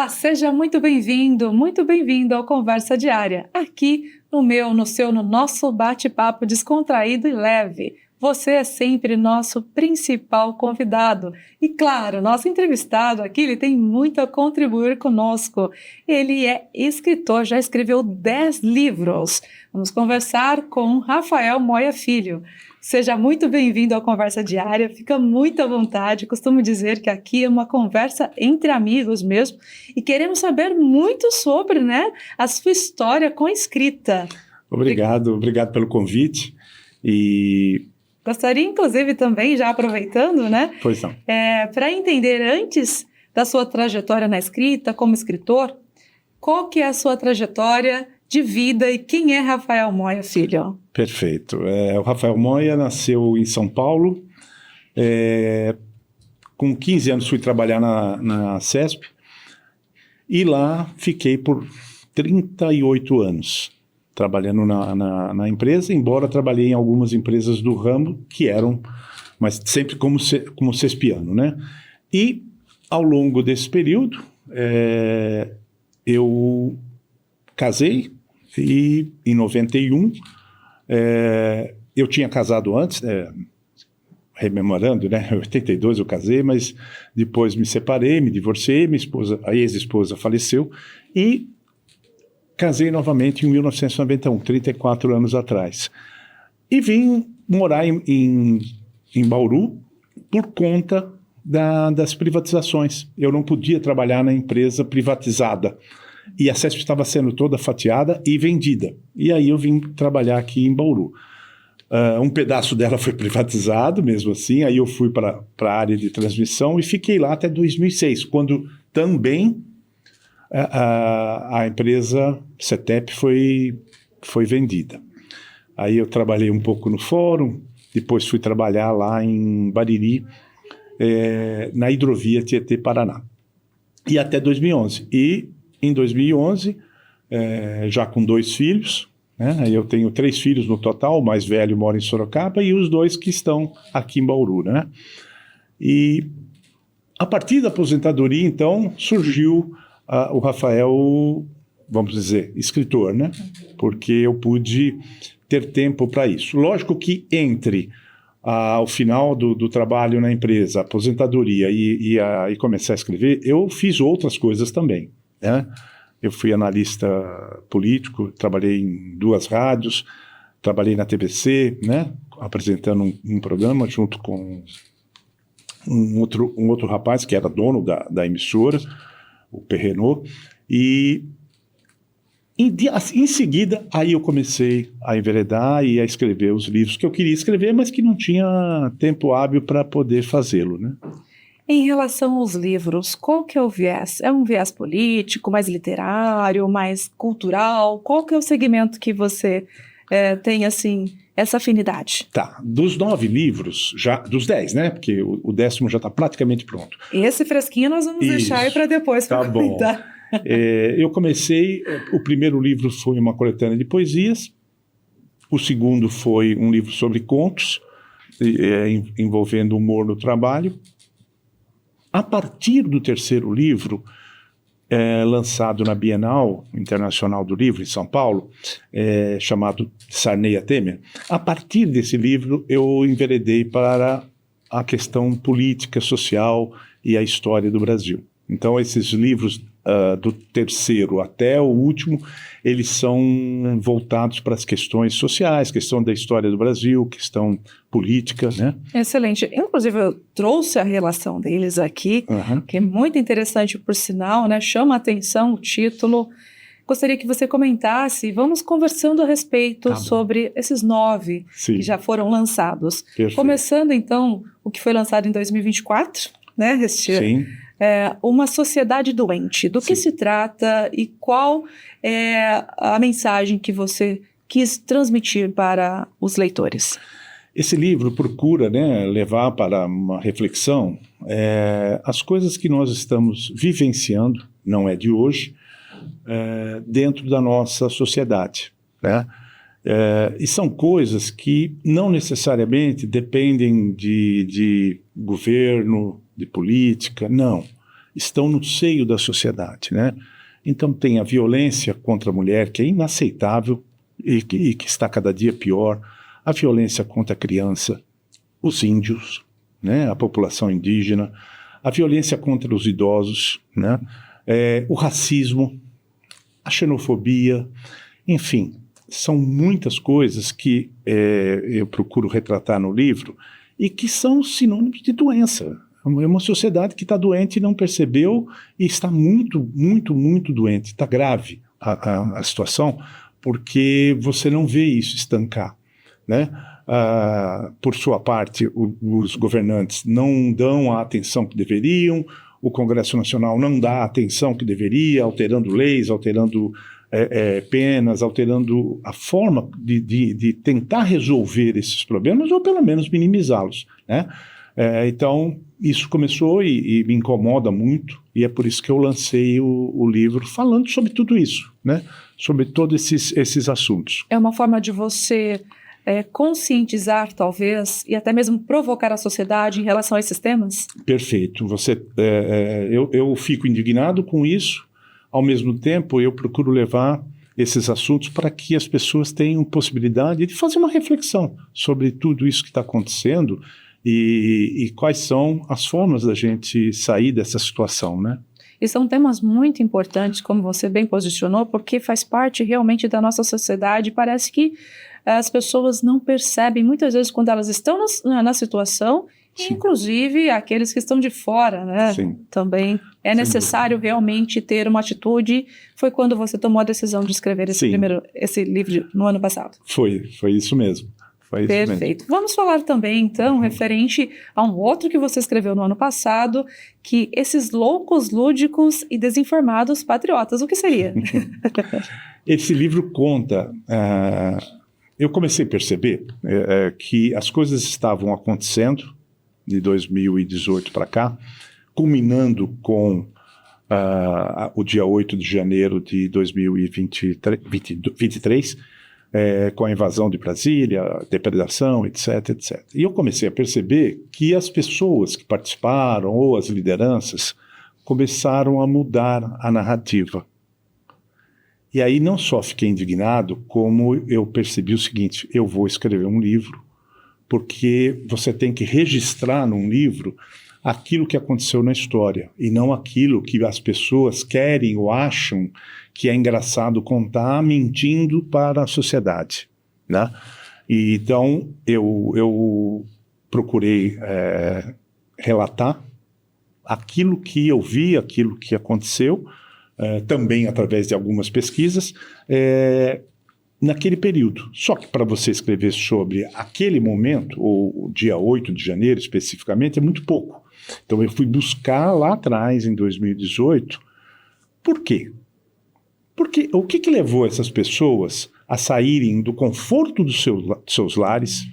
Olá, seja muito bem-vindo ao Conversa Diária, aqui no nosso bate-papo descontraído e leve. Você é sempre nosso principal convidado. E claro, nosso entrevistado aqui, ele tem muito a contribuir conosco. Ele é escritor, já escreveu 10 livros. Vamos conversar com Rafael Moya Filho. Seja muito bem-vindo ao Conversa Diária, fica muito à vontade. Costumo dizer que aqui é uma conversa entre amigos mesmo e queremos saber muito sobre, a sua história com a escrita. Obrigado pelo convite. E gostaria, inclusive, também, já aproveitando, Pois não. Para entender antes da sua trajetória na escrita, como escritor, qual que é a sua trajetória de vida e quem é Rafael Moya Filho? Perfeito. O Rafael Moya nasceu em São Paulo. Com 15 anos fui trabalhar na CESP e lá fiquei por 38 anos trabalhando na empresa, embora trabalhei em algumas empresas do ramo que eram, mas sempre como cespiano, né? E ao longo desse período eu casei e em 91 eu tinha casado antes, rememorando, em 82 eu casei, mas depois me separei, me divorciei, a ex-esposa faleceu e casei novamente em 1991, 34 anos atrás. E vim morar em Bauru por conta das privatizações. Eu não podia trabalhar na empresa privatizada. E a CESP estava sendo toda fatiada e vendida. E aí eu vim trabalhar aqui em Bauru. Um pedaço dela foi privatizado, mesmo assim, aí eu fui para a área de transmissão e fiquei lá até 2006, quando também a empresa CETEP foi vendida. Aí eu trabalhei um pouco no fórum, depois fui trabalhar lá em Bariri, na hidrovia Tietê-Paraná. E até 2011. E em 2011, já com 2 filhos, eu tenho 3 filhos no total, o mais velho mora em Sorocaba e os 2 que estão aqui em Bauru, E a partir da aposentadoria, então, surgiu o Rafael, vamos dizer, escritor, Porque eu pude ter tempo para isso. Lógico que entre ao final do trabalho na empresa, a aposentadoria e começar a escrever, eu fiz outras coisas também, Eu fui analista político, trabalhei em 2 rádios, trabalhei na TVC, apresentando um programa junto com um outro rapaz que era dono da emissora, o Perrenot, e em seguida aí eu comecei a enveredar e a escrever os livros que eu queria escrever, mas que não tinha tempo hábil para poder fazê-lo, Em relação aos livros, qual que é o viés? É um viés político, mais literário, mais cultural? Qual que é o segmento que você tem, assim, essa afinidade? Tá, dos 9 livros, dos 10, Porque o 10º já está praticamente pronto. Esse fresquinho nós vamos deixar aí para depois, para comentar. Bom. Eu comecei, o primeiro livro foi uma coletânea de poesias, o segundo foi um livro sobre contos, envolvendo humor no trabalho. A partir do terceiro livro, lançado na Bienal Internacional do Livro, em São Paulo, chamado Sarney a Temer, a partir desse livro eu enveredei para a questão política, social e a história do Brasil. Então, esses livros do terceiro até o último, eles são voltados para as questões sociais, questão da história do Brasil, questão política, Excelente. Inclusive, eu trouxe a relação deles aqui, que é muito interessante, por sinal, chama a atenção o título. Gostaria que você comentasse, vamos conversando a respeito sobre esses 9 que já foram lançados. Perfeito. Começando, então, o que foi lançado em 2024, Sim. Uma sociedade doente. Do que se trata e qual é a mensagem que você quis transmitir para os leitores? Esse livro procura levar para uma reflexão as coisas que nós estamos vivenciando, não é de hoje, dentro da nossa sociedade. E são coisas que não necessariamente dependem de governo, de política, não. estão no seio da sociedade, né? Então tem a violência contra a mulher, que é inaceitável e que está cada dia pior, a violência contra a criança, os índios, né? A população indígena, a violência contra os idosos, né? O racismo, a xenofobia, enfim, são muitas coisas que eu procuro retratar no livro e que são sinônimos de doença. É uma sociedade que está doente e não percebeu e está muito, muito, muito doente. Está grave a situação, porque você não vê isso estancar, né? Por sua parte, os governantes não dão a atenção que deveriam, o Congresso Nacional não dá a atenção que deveria, alterando leis, alterando penas, alterando a forma de tentar resolver esses problemas ou pelo menos minimizá-los, né? Então, isso começou e me incomoda muito, e é por isso que eu lancei o livro falando sobre tudo isso, né? Sobre todos esses assuntos. É uma forma de você conscientizar, talvez, e até mesmo provocar a sociedade em relação a esses temas? Perfeito. Eu fico indignado com isso, ao mesmo tempo eu procuro levar esses assuntos para que as pessoas tenham possibilidade de fazer uma reflexão sobre tudo isso que está acontecendo e quais são as formas da gente sair dessa situação, né? E são temas muito importantes, como você bem posicionou, porque faz parte realmente da nossa sociedade. Parece que as pessoas não percebem, muitas vezes, quando elas estão na situação, e, inclusive aqueles que estão de fora, né? Sim. Também é necessário realmente ter uma atitude. Foi quando você tomou a decisão de escrever esse livro no ano passado? Foi isso mesmo. Perfeito. Vamos falar também, então, referente a um outro que você escreveu no ano passado, que esses loucos, lúdicos e desinformados patriotas. O que seria? Esse livro conta... eu comecei a perceber que as coisas estavam acontecendo de 2018 para cá, culminando com o dia 8 de janeiro de 2023, com a invasão de Brasília, depredação, etc, etc. E eu comecei a perceber que as pessoas que participaram, ou as lideranças, começaram a mudar a narrativa. E aí não só fiquei indignado, como eu percebi o seguinte: eu vou escrever um livro, porque você tem que registrar num livro aquilo que aconteceu na história, e não aquilo que as pessoas querem ou acham que é engraçado contar, mentindo para a sociedade, né? E então eu procurei relatar aquilo que eu vi, aquilo que aconteceu, também através de algumas pesquisas, naquele período. Só que para você escrever sobre aquele momento, ou o dia 8 de janeiro especificamente, é muito pouco. Então eu fui buscar lá atrás, em 2018, por quê? Porque o que levou essas pessoas a saírem do conforto dos seus lares,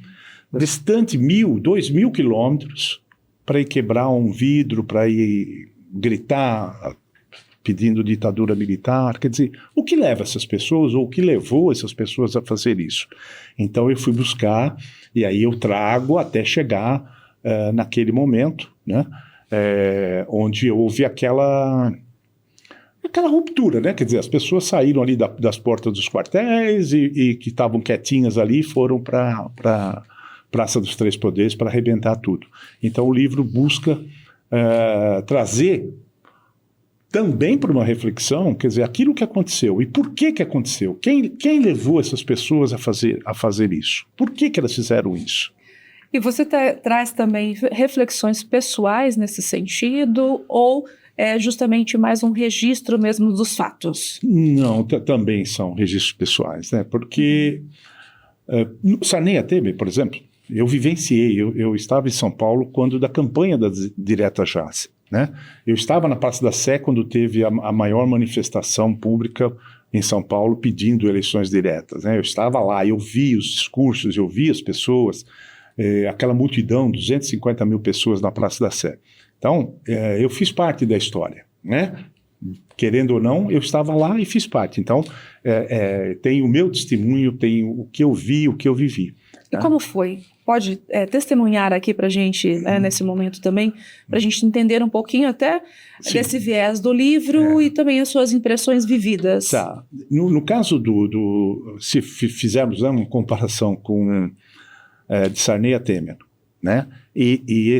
distante 1.000, 2.000 quilômetros, para ir quebrar um vidro, para ir gritar pedindo ditadura militar? Quer dizer, o que leva essas pessoas, ou o que levou essas pessoas a fazer isso? Então eu fui buscar, e aí eu trago até chegar naquele momento, né, onde houve aquela ruptura, né? Quer dizer, as pessoas saíram ali das portas dos quartéis e que estavam quietinhas ali, foram para Praça dos Três Poderes para arrebentar tudo. Então o livro busca trazer também para uma reflexão, quer dizer, aquilo que aconteceu e por que aconteceu, quem levou essas pessoas a fazer isso, por que elas fizeram isso. E você traz também reflexões pessoais nesse sentido, ou é justamente mais um registro mesmo dos fatos? Não, também são registros pessoais, né? Porque Sarney Temer, por exemplo, eu vivenciei, eu estava em São Paulo quando da campanha da direta já, né? Eu estava na Praça da Sé quando teve a maior manifestação pública em São Paulo pedindo eleições diretas, né? Eu estava lá, eu vi os discursos, eu vi as pessoas, aquela multidão, 250 mil pessoas na Praça da Sé. Então, eu fiz parte da história, né? Querendo ou não, eu estava lá e fiz parte. Então, tem o meu testemunho, tem o que eu vi, o que eu vivi. E como foi? Pode testemunhar aqui para a gente, nesse momento também, para a gente entender um pouquinho até desse viés do livro e também as suas impressões vividas. Tá. No caso se fizermos uma comparação com de Sarney a Temer, né? E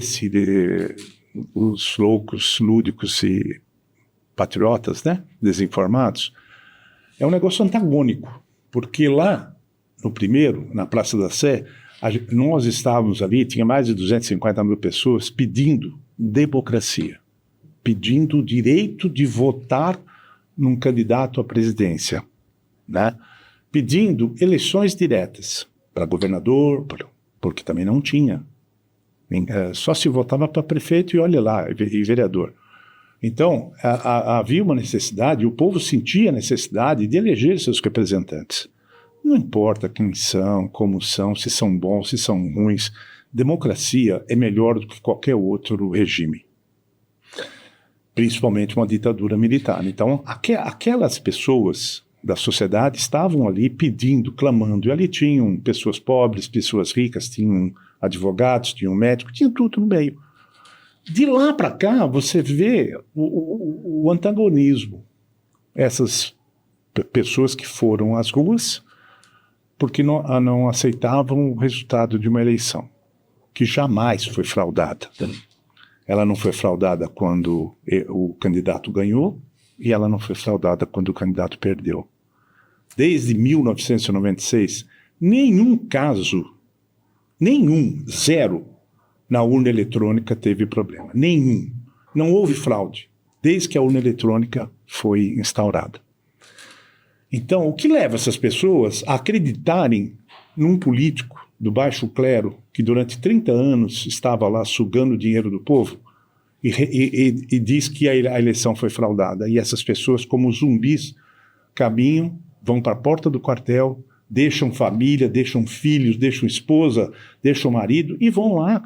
os loucos, lúdicos e patriotas, né? Desinformados, é um negócio antagônico, porque lá no primeiro, na Praça da Sé, nós estávamos ali, tinha mais de 250 mil pessoas pedindo democracia, pedindo o direito de votar num candidato à presidência, né? Pedindo eleições diretas para governador, porque também não tinha. Só se votava para prefeito e olha lá, e vereador. Então, havia uma necessidade, o povo sentia a necessidade de eleger seus representantes. Não importa quem são, como são, se são bons, se são ruins. Democracia é melhor do que qualquer outro regime. Principalmente uma ditadura militar. Então, aquelas pessoas da sociedade estavam ali pedindo, clamando. E ali tinham pessoas pobres, pessoas ricas, tinham advogados, tinham médicos, tinha tudo no meio. De lá para cá, você vê o antagonismo. Essas pessoas que foram às ruas porque não aceitavam o resultado de uma eleição, que jamais foi fraudada. Ela não foi fraudada quando o candidato ganhou e ela não foi fraudada quando o candidato perdeu. Desde 1996, nenhum caso, zero, na urna eletrônica teve problema. Nenhum. Não houve fraude, desde que a urna eletrônica foi instaurada. Então, o que leva essas pessoas a acreditarem num político do baixo clero que durante 30 anos estava lá sugando o dinheiro do povo e diz que a eleição foi fraudada? E essas pessoas, como zumbis, caminham, vão para a porta do quartel, deixam família, deixam filhos, deixam esposa, deixam marido e vão lá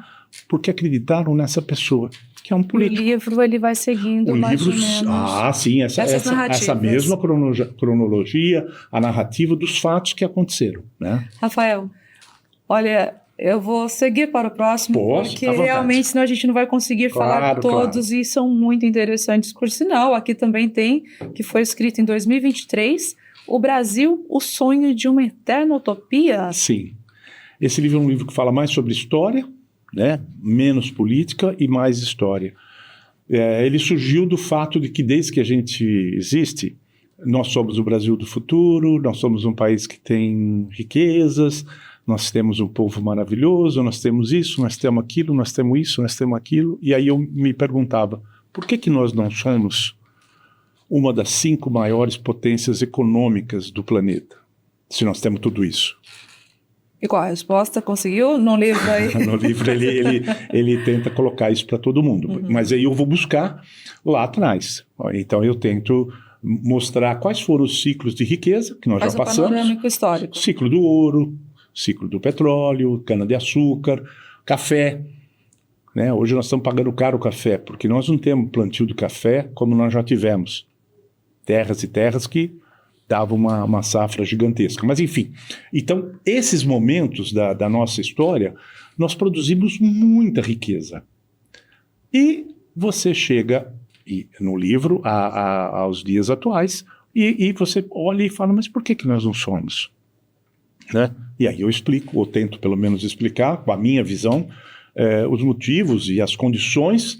porque acreditaram nessa pessoa, que é um político. O livro ele vai seguindo mais ou menos. Sim, essa mesma cronologia, a narrativa dos fatos que aconteceram, né? Rafael, olha, eu vou seguir para o próximo, porque realmente senão a gente não vai conseguir falar todos, e são muito interessantes. Por sinal, aqui também tem, que foi escrito em 2023, O Brasil, o Sonho de uma Eterna Utopia. Sim. Esse livro é um livro que fala mais sobre história, né? Menos política e mais história. Ele surgiu do fato de que desde que a gente existe, nós somos o Brasil do futuro, nós somos um país que tem riquezas, nós temos um povo maravilhoso, nós temos isso, nós temos aquilo, nós temos isso, nós temos aquilo. E aí eu me perguntava, por que nós não somos uma das 5 maiores potências econômicas do planeta, se nós temos tudo isso? E qual a resposta? Conseguiu no livro aí? No livro ele tenta colocar isso para todo mundo. Mas aí eu vou buscar lá atrás. Então eu tento mostrar quais foram os ciclos de riqueza que nós já passamos. Panorâmico histórico. Ciclo do ouro, ciclo do petróleo, cana-de-açúcar, café. Né? Hoje nós estamos pagando caro o café, porque nós não temos plantio de café como nós já tivemos. Terras e terras que dava uma safra gigantesca. Mas, enfim, então, esses momentos da nossa história, nós produzimos muita riqueza. E você chega no livro aos dias atuais e você olha e fala, mas por que nós não somos? Né? E aí eu explico, ou tento pelo menos explicar, com a minha visão, os motivos e as condições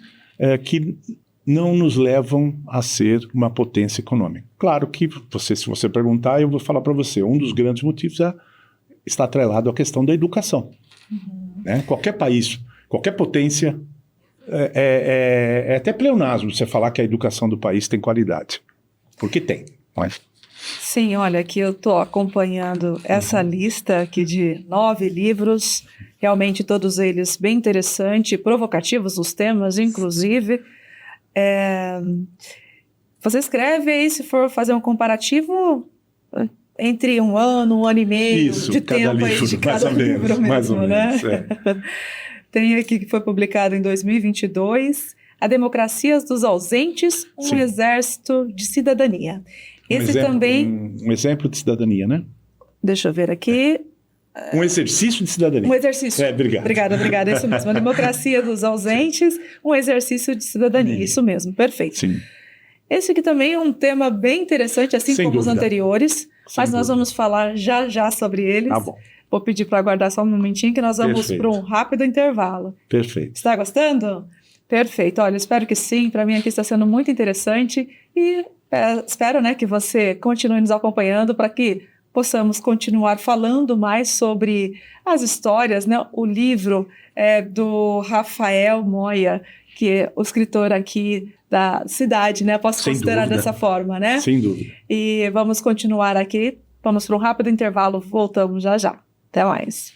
que não nos levam a ser uma potência econômica. Claro que, se você perguntar, eu vou falar para você, um dos grandes motivos está atrelado à questão da educação. Né? Qualquer país, qualquer potência, é até pleonasmo você falar que a educação do país tem qualidade, porque tem. Mas... Sim, olha, aqui eu estou acompanhando essa lista aqui de 9 livros, realmente todos eles bem interessantes, provocativos, os temas, inclusive. Você escreve aí, se for fazer um comparativo, entre um ano e meio de tempo aí de cada livro mesmo, mais ou menos, né? Tem aqui que foi publicado em 2022, A Democracias dos Ausentes, um Exército de Cidadania. Esse também... Um exemplo de cidadania, né? Deixa eu ver aqui. Um exercício de cidadania. Um exercício. Obrigado. Obrigada, é isso mesmo. A democracia dos ausentes, um exercício de cidadania, isso mesmo, perfeito. Sim. Esse aqui também é um tema bem interessante, assim Sem como os dúvida. anteriores, mas nós dúvida. vamos falar já sobre eles. Tá bom. Vou pedir para aguardar só um momentinho que nós vamos Perfeito. para um rápido intervalo. Perfeito. Está gostando? Perfeito. Olha, espero que sim. Para mim aqui está sendo muito interessante e espero, né, que você continue nos acompanhando para que possamos continuar falando mais sobre as histórias, né? O livro do Rafael Moya, que é o escritor aqui da cidade, né? Posso Sem considerar dúvida. dessa forma, né? Sem dúvida. E vamos continuar aqui. Vamos para um rápido intervalo. Voltamos já. Até mais.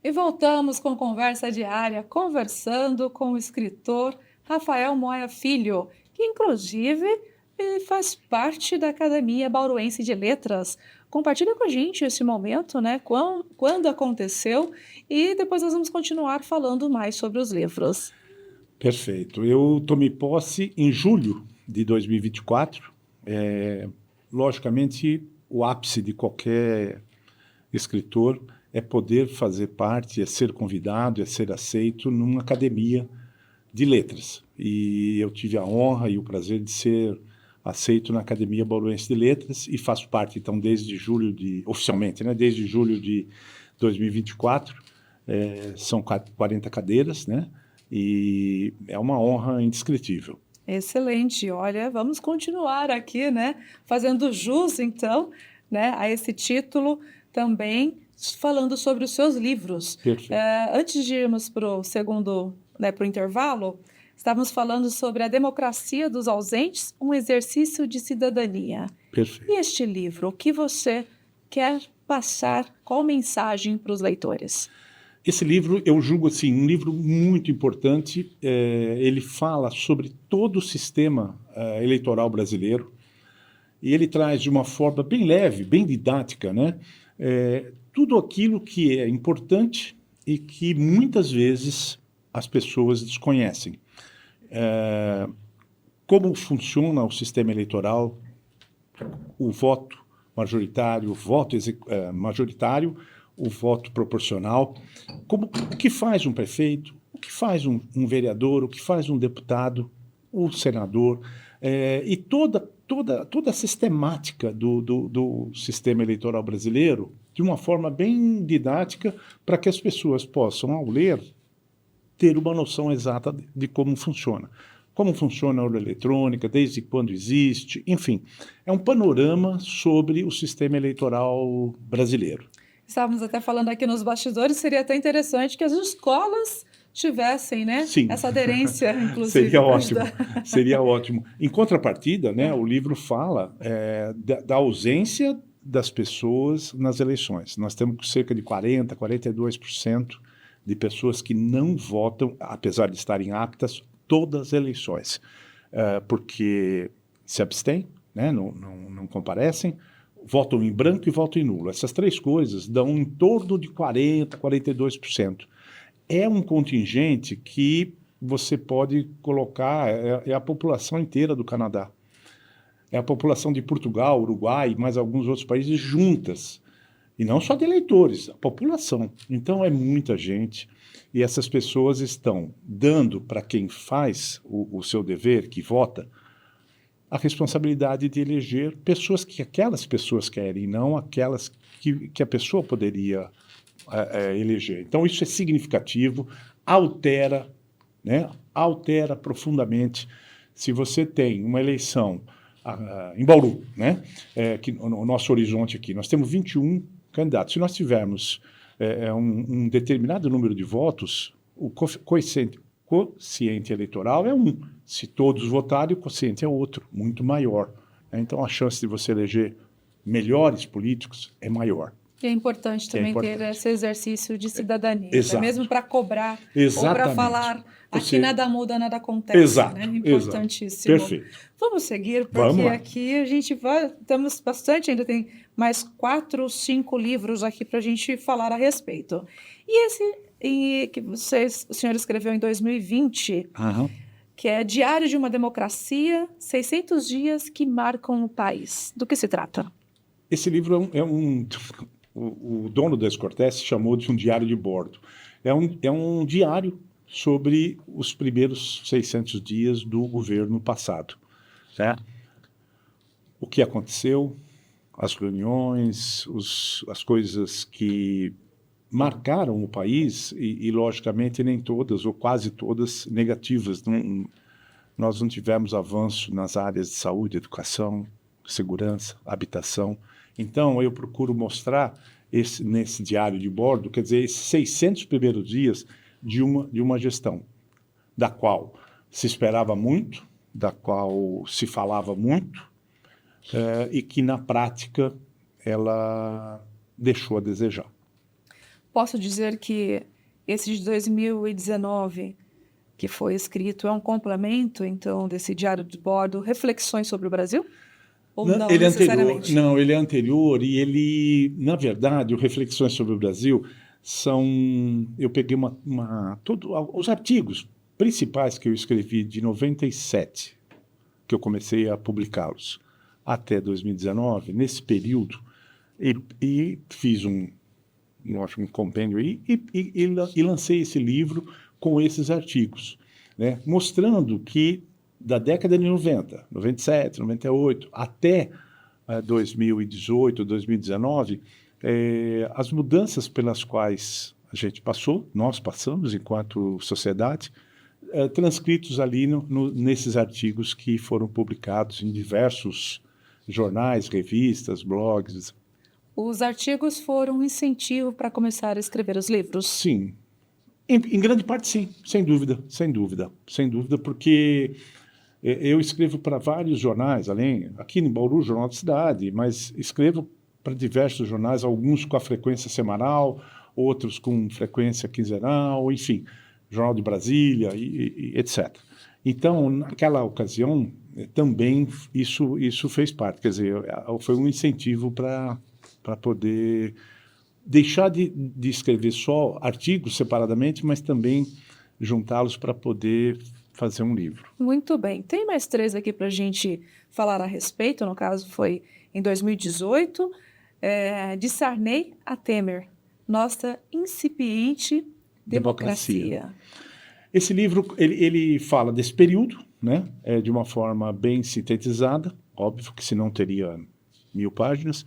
E voltamos com Conversa Diária, conversando com o escritor Rafael Moya Filho, que inclusive faz parte da Academia Bauruense de Letras. Compartilha com a gente esse momento, né? Quando aconteceu, e depois nós vamos continuar falando mais sobre os livros. Perfeito. Eu tomei posse em julho de 2024. Logicamente, o ápice de qualquer escritor é poder fazer parte, é ser convidado, é ser aceito numa academia de letras. E eu tive a honra e o prazer de ser aceito na Academia Bauruense de Letras e faço parte, então, oficialmente, né, desde julho de 2024. São 40 cadeiras, né? E é uma honra indescritível. Excelente. Olha, vamos continuar aqui, né, fazendo jus, então, né, a esse título também, falando sobre os seus livros. Antes de irmos para o segundo, né, para o intervalo, estávamos falando sobre a democracia dos ausentes, um exercício de cidadania. Perfeito. E este livro, o que você quer passar, qual mensagem para os leitores? Esse livro, eu julgo assim, um livro muito importante. Ele fala sobre todo o sistema eleitoral brasileiro e ele traz de uma forma bem leve, bem didática, né, tudo aquilo que é importante e que muitas vezes as pessoas desconhecem. Como funciona o sistema eleitoral, o voto majoritário, o voto proporcional, o que faz um prefeito, o que faz um vereador, o que faz um deputado, o senador, e toda a sistemática do sistema eleitoral brasileiro, de uma forma bem didática, para que as pessoas possam, ao ler, ter uma noção exata de como funciona. Como funciona a urna eletrônica, desde quando existe, enfim. É um panorama sobre o sistema eleitoral brasileiro. Estávamos até falando aqui nos bastidores, seria até interessante que as escolas tivessem, né, Sim. essa aderência, inclusive. Seria ótimo, seria ótimo. Em contrapartida, né, o livro fala da ausência das pessoas nas eleições. Nós temos cerca de 40%, 42% de pessoas que não votam, apesar de estarem aptas, todas as eleições, porque se abstêm, né, não comparecem, votam em branco e votam em nulo. Essas três coisas dão em torno de 40%, 42%. É um contingente que você pode colocar, é a população inteira do Canadá. É a população de Portugal, Uruguai e mais alguns outros países juntas. E não só de eleitores, a população. Então é muita gente. E essas pessoas estão dando para quem faz o seu dever, que vota, a responsabilidade de eleger pessoas que aquelas pessoas querem, não aquelas que a pessoa poderia eleger. Então isso é significativo, altera profundamente. Se você tem uma eleição em Bauru, né, que no nosso horizonte aqui, nós temos 21 candidatos. Se nós tivermos um determinado número de votos, o quociente eleitoral é 1. Se todos votarem, o quociente é outro, muito maior. Então, a chance de você eleger melhores políticos é maior. E é importante também ter esse exercício de cidadania, mesmo para cobrar Exatamente. Ou para falar aqui nada muda, nada acontece. Exato. Né? Importantíssimo. Perfeito. Vamos seguir, porque aqui a gente temos bastante, ainda tem mais 4 ou 5 livros aqui para a gente falar a respeito. E e que o senhor escreveu em 2020, que é Diário de uma Democracia, 600 dias que marcam o país. Do que se trata? Esse livro o dono da Escortece chamou de um diário de bordo. É um diário sobre os primeiros 600 dias do governo passado. Né? O que aconteceu, as reuniões, as coisas que marcaram o país e, logicamente, nem todas, ou quase todas, negativas. Nós não tivemos avanço nas áreas de saúde, educação, segurança, habitação. Então, eu procuro mostrar nesse diário de bordo, quer dizer, esses 600 primeiros dias de uma gestão, da qual se esperava muito, da qual se falava muito, e que, na prática, ela deixou a desejar. Posso dizer que esse de 2019, que foi escrito, é um complemento, então, desse diário de bordo, Reflexões sobre o Brasil? Ou não ele necessariamente? Não, ele é anterior e ele, na verdade, o Reflexões sobre o Brasil são... Eu peguei os artigos principais que eu escrevi de 97, que eu comecei a publicá-los, até 2019, nesse período, e fiz um compêndio e lancei esse livro com esses artigos, né, mostrando que da década de 90, 97, 98, até 2018, 2019, as mudanças pelas quais a gente passou, nós passamos enquanto sociedade, transcritos ali nesses artigos que foram publicados em diversos jornais, revistas, blogs. Os artigos foram um incentivo para começar a escrever os livros? Sim. Em grande parte, sim, sem dúvida, porque eu escrevo para vários jornais, aqui em Bauru, Jornal da Cidade, mas escrevo para diversos jornais, alguns com a frequência semanal, outros com frequência quinzenal, enfim, Jornal de Brasília, etc. Então, naquela ocasião, também isso fez parte, quer dizer, foi um incentivo para poder deixar de escrever só artigos separadamente, mas também juntá-los para poder fazer um livro. Muito bem. Tem mais 3 aqui para a gente falar a respeito, no caso foi em 2018, de Sarney a Temer, nossa incipiente democracia. Esse livro, ele fala desse período, né, de uma forma bem sintetizada, óbvio que senão teria 1000 páginas,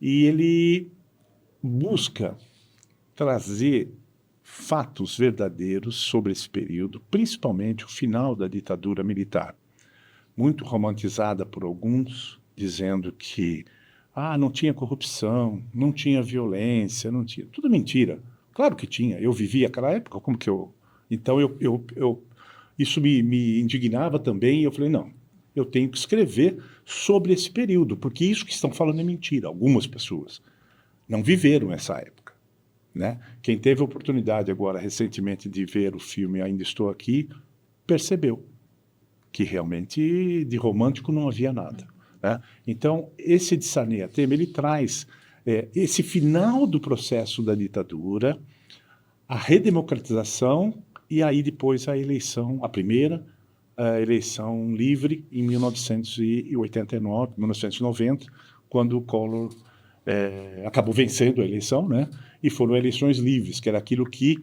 e ele busca trazer fatos verdadeiros sobre esse período, principalmente o final da ditadura militar, muito romantizada por alguns, dizendo que não tinha corrupção, não tinha violência, não tinha... Tudo mentira. Claro que tinha. Eu vivi aquela época, como que eu... Então, isso me indignava também, e eu falei, não, eu tenho que escrever sobre esse período, porque isso que estão falando é mentira. Algumas pessoas não viveram essa época, né? Quem teve a oportunidade agora, recentemente, de ver o filme Ainda Estou Aqui, percebeu que realmente de romântico não havia nada, né? Então, esse de Sarney a Temer, ele traz esse final do processo da ditadura, a redemocratização e aí depois a eleição, a eleição livre em 1989, 1990, quando o Collor acabou vencendo a eleição, né? E foram eleições livres, que era aquilo que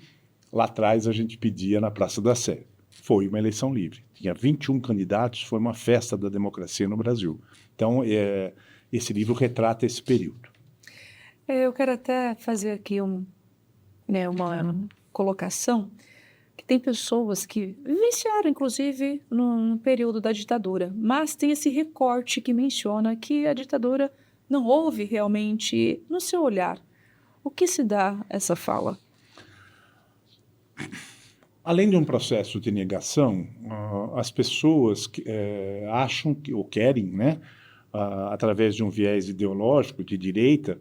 lá atrás a gente pedia na Praça da Sé. Foi uma eleição livre. Tinha 21 candidatos, foi uma festa da democracia no Brasil. Então, esse livro retrata esse período. Eu quero até fazer aqui uma colocação, que tem pessoas que vivenciaram, inclusive, no período da ditadura, mas tem esse recorte que menciona que a ditadura não houve realmente no seu olhar. O que se dá essa fala? Além de um processo de negação, as pessoas acham ou querem, né, através de um viés ideológico de direita,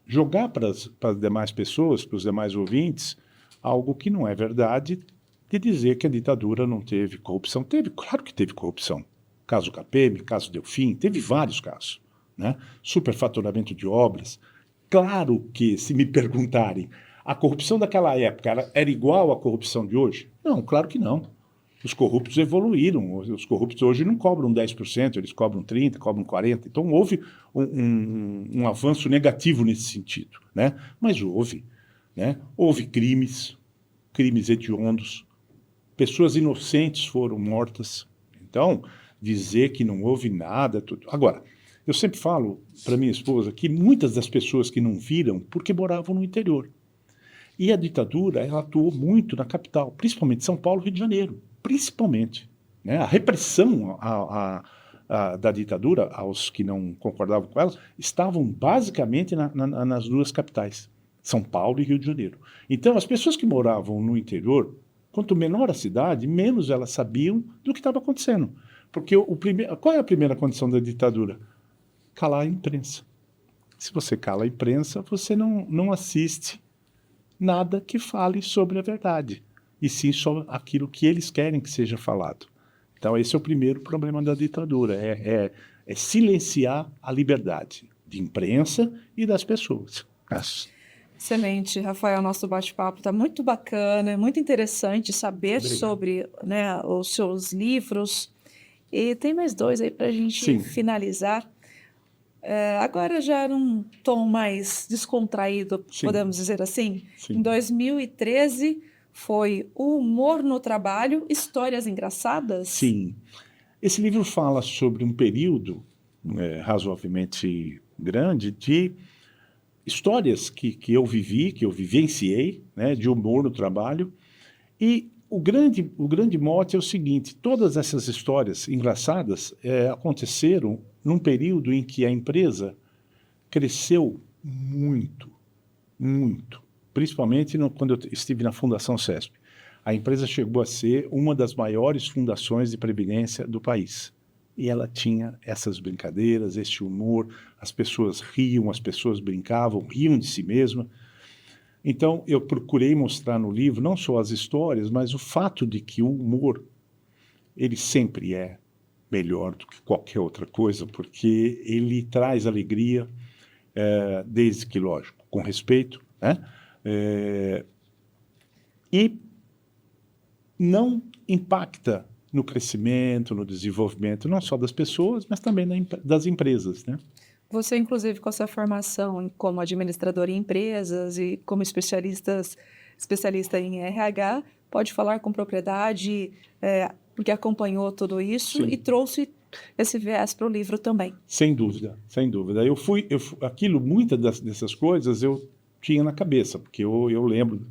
jogar para as demais pessoas, para os demais ouvintes, algo que não é verdade, de dizer que a ditadura não teve corrupção. Teve, claro que teve corrupção. Caso Capeme, caso Delfim, teve vários casos, né? Superfaturamento de obras, Claro que, se me perguntarem, a corrupção daquela época era igual à corrupção de hoje? Não, claro que não. Os corruptos evoluíram. Os corruptos hoje não cobram 10%, eles cobram 30%, cobram 40%. Então, houve um avanço negativo nesse sentido, né? Mas houve, né? Houve crimes hediondos, pessoas inocentes foram mortas. Então, dizer que não houve nada... Tudo. Agora, eu sempre falo para minha esposa que muitas das pessoas que não viram, porque moravam no interior. E a ditadura, ela atuou muito na capital, principalmente São Paulo e Rio de Janeiro, principalmente, né? A repressão da ditadura aos que não concordavam com ela estavam basicamente nas duas capitais, São Paulo e Rio de Janeiro. Então, as pessoas que moravam no interior, quanto menor a cidade, menos elas sabiam do que estava acontecendo. Porque qual é a primeira condição da ditadura? Calar a imprensa. Se você cala a imprensa, você não assiste nada que fale sobre a verdade, e sim só aquilo que eles querem que seja falado. Então, esse é o primeiro problema da ditadura, é silenciar a liberdade de imprensa e das pessoas. Excelente, Rafael, nosso bate-papo está muito bacana, é muito interessante saber Obrigado. sobre, né, os seus livros. E tem mais dois aí para a gente Sim. finalizar. Agora já num tom mais descontraído, Sim. podemos dizer assim. Sim. Em 2013 foi O Humor no Trabalho, Histórias Engraçadas? Sim. Esse livro fala sobre um período razoavelmente grande de histórias que eu vivi, que eu vivenciei, né, de humor no trabalho. E o grande mote é o seguinte: todas essas histórias engraçadas aconteceram num período em que a empresa cresceu muito, muito. Principalmente quando eu estive na Fundação CESP. A empresa chegou a ser uma das maiores fundações de previdência do país. E ela tinha essas brincadeiras, esse humor, as pessoas riam, as pessoas brincavam, riam de si mesmas. Então, eu procurei mostrar no livro não só as histórias, mas o fato de que o humor, ele sempre é melhor do que qualquer outra coisa, porque ele traz alegria, desde que, lógico, com respeito, né? E não impacta no crescimento, no desenvolvimento, não só das pessoas, mas também das empresas, né? Você, inclusive, com a sua formação como administrador em empresas e como especialista em RH, pode falar com propriedade, porque acompanhou tudo isso. Sim. E trouxe esse viés para o livro também. Sem dúvida, sem dúvida. Muitas dessas coisas eu tinha na cabeça, porque eu lembro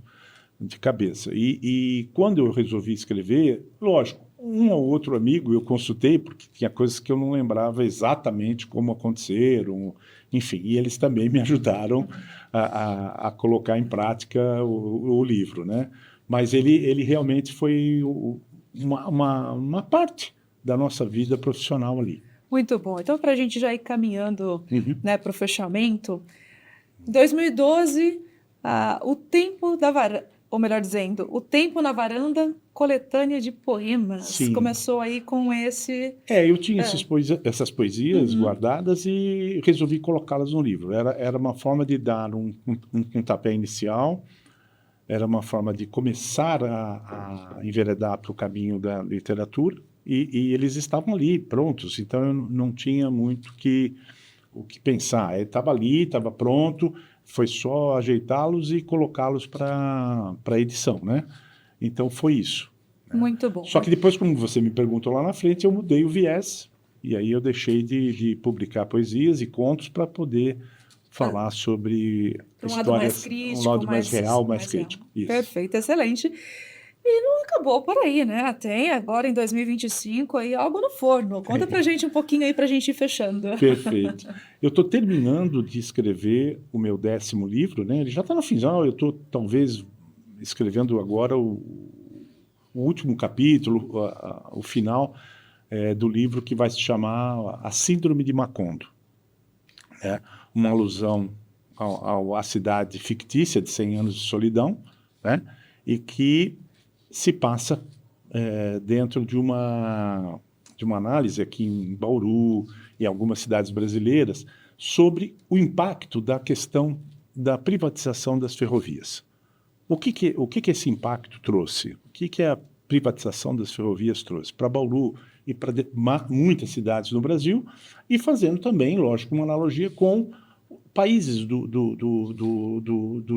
de cabeça. E quando eu resolvi escrever, lógico, um ou outro amigo eu consultei, porque tinha coisas que eu não lembrava exatamente como aconteceram, enfim, e eles também me ajudaram a colocar em prática o livro, né? Mas ele realmente foi uma parte da nossa vida profissional ali. Muito bom. Então, para a gente já ir caminhando, né, para o fechamento, em 2012, O Tempo da Varanda, ou melhor dizendo, O Tempo na Varanda, coletânea de poemas. Sim. Começou aí com esse... eu tinha essas poesias guardadas e resolvi colocá-las no livro. Era uma forma de dar um pontapé inicial, era uma forma de começar a enveredar para o caminho da literatura, e eles estavam ali, prontos, então eu não tinha muito o que pensar. Estava ali, estava pronto, foi só ajeitá-los e colocá-los para edição, né? Então foi isso. Né? Muito bom. Só que depois, como você me perguntou lá na frente, eu mudei o viés, e aí eu deixei de publicar poesias e contos para poder falar sobre histórias, lado mais crítico, um lado mais real, mais crítico. Isso. Perfeito, excelente. E não acabou por aí, né? Tem agora em 2025 aí algo no forno. Conta pra gente um pouquinho aí pra gente ir fechando. Perfeito. Eu estou terminando de escrever o meu 10º livro, né? Ele já está no final, eu estou talvez escrevendo agora o último capítulo, o final do livro, que vai se chamar A Síndrome de Macondo. Uma alusão à cidade fictícia de 100 anos de solidão, né? E que se passa dentro de uma análise aqui em Bauru e algumas cidades brasileiras sobre o impacto da questão da privatização das ferrovias. O que esse impacto trouxe? O que a privatização das ferrovias trouxe para Bauru e para muitas cidades no Brasil, e fazendo também, lógico, uma analogia com países do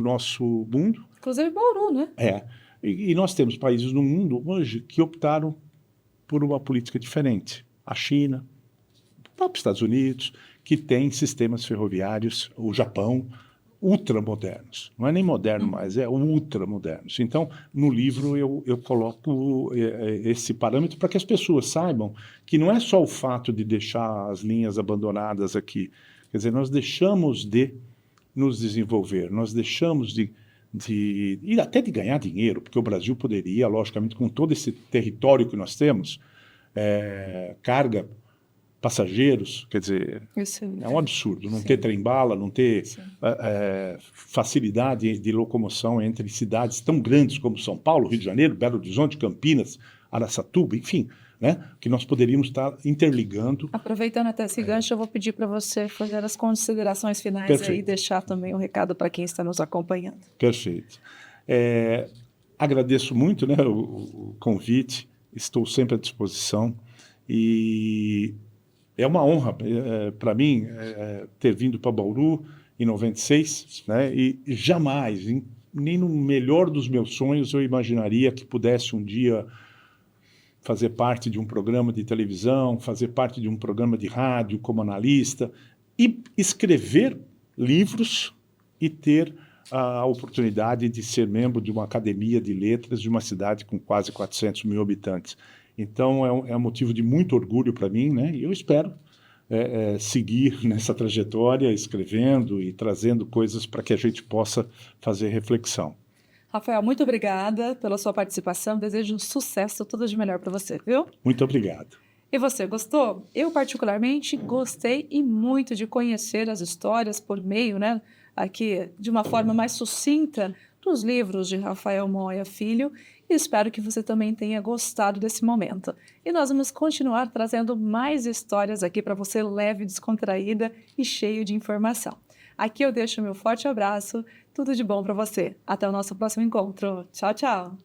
nosso mundo. Inclusive Bauru, né? E nós temos países no mundo hoje que optaram por uma política diferente. A China, o próprio Estados Unidos, que tem sistemas ferroviários, o Japão, ultramodernos. Não é nem moderno mais, é ultramodernos. Então, no livro eu coloco esse parâmetro para que as pessoas saibam que não é só o fato de deixar as linhas abandonadas aqui. Quer dizer, nós deixamos de nos desenvolver, nós deixamos e até de ganhar dinheiro, porque o Brasil poderia, logicamente, com todo esse território que nós temos, carga, passageiros, quer dizer, é um absurdo não ter trem-bala, não ter facilidade de locomoção entre cidades tão grandes como São Paulo, Rio de Janeiro, Belo Horizonte, Campinas, Araçatuba, enfim, né, que nós poderíamos estar interligando. Aproveitando até esse gancho, eu vou pedir para você fazer as considerações finais e deixar também um recado para quem está nos acompanhando. Perfeito. Agradeço muito, né, o convite, estou sempre à disposição e é uma honra para mim ter vindo para Bauru em 96, né, e jamais, nem no melhor dos meus sonhos, eu imaginaria que pudesse um dia fazer parte de um programa de televisão, fazer parte de um programa de rádio como analista e escrever livros e ter a oportunidade de ser membro de uma academia de letras de uma cidade com quase 400 mil habitantes. Então, é um motivo de muito orgulho para mim, né? E eu espero seguir nessa trajetória, escrevendo e trazendo coisas para que a gente possa fazer reflexão. Rafael, muito obrigada pela sua participação. Desejo sucesso, tudo de melhor para você, viu? Muito obrigado. E você, gostou? Eu, particularmente, gostei e muito de conhecer as histórias por meio, né, aqui, de uma forma mais sucinta, dos livros de Rafael Moya Filho, e espero que você também tenha gostado desse momento. E nós vamos continuar trazendo mais histórias aqui para você, leve, descontraída e cheio de informação. Aqui eu deixo meu forte abraço, tudo de bom para você. Até o nosso próximo encontro. Tchau, tchau!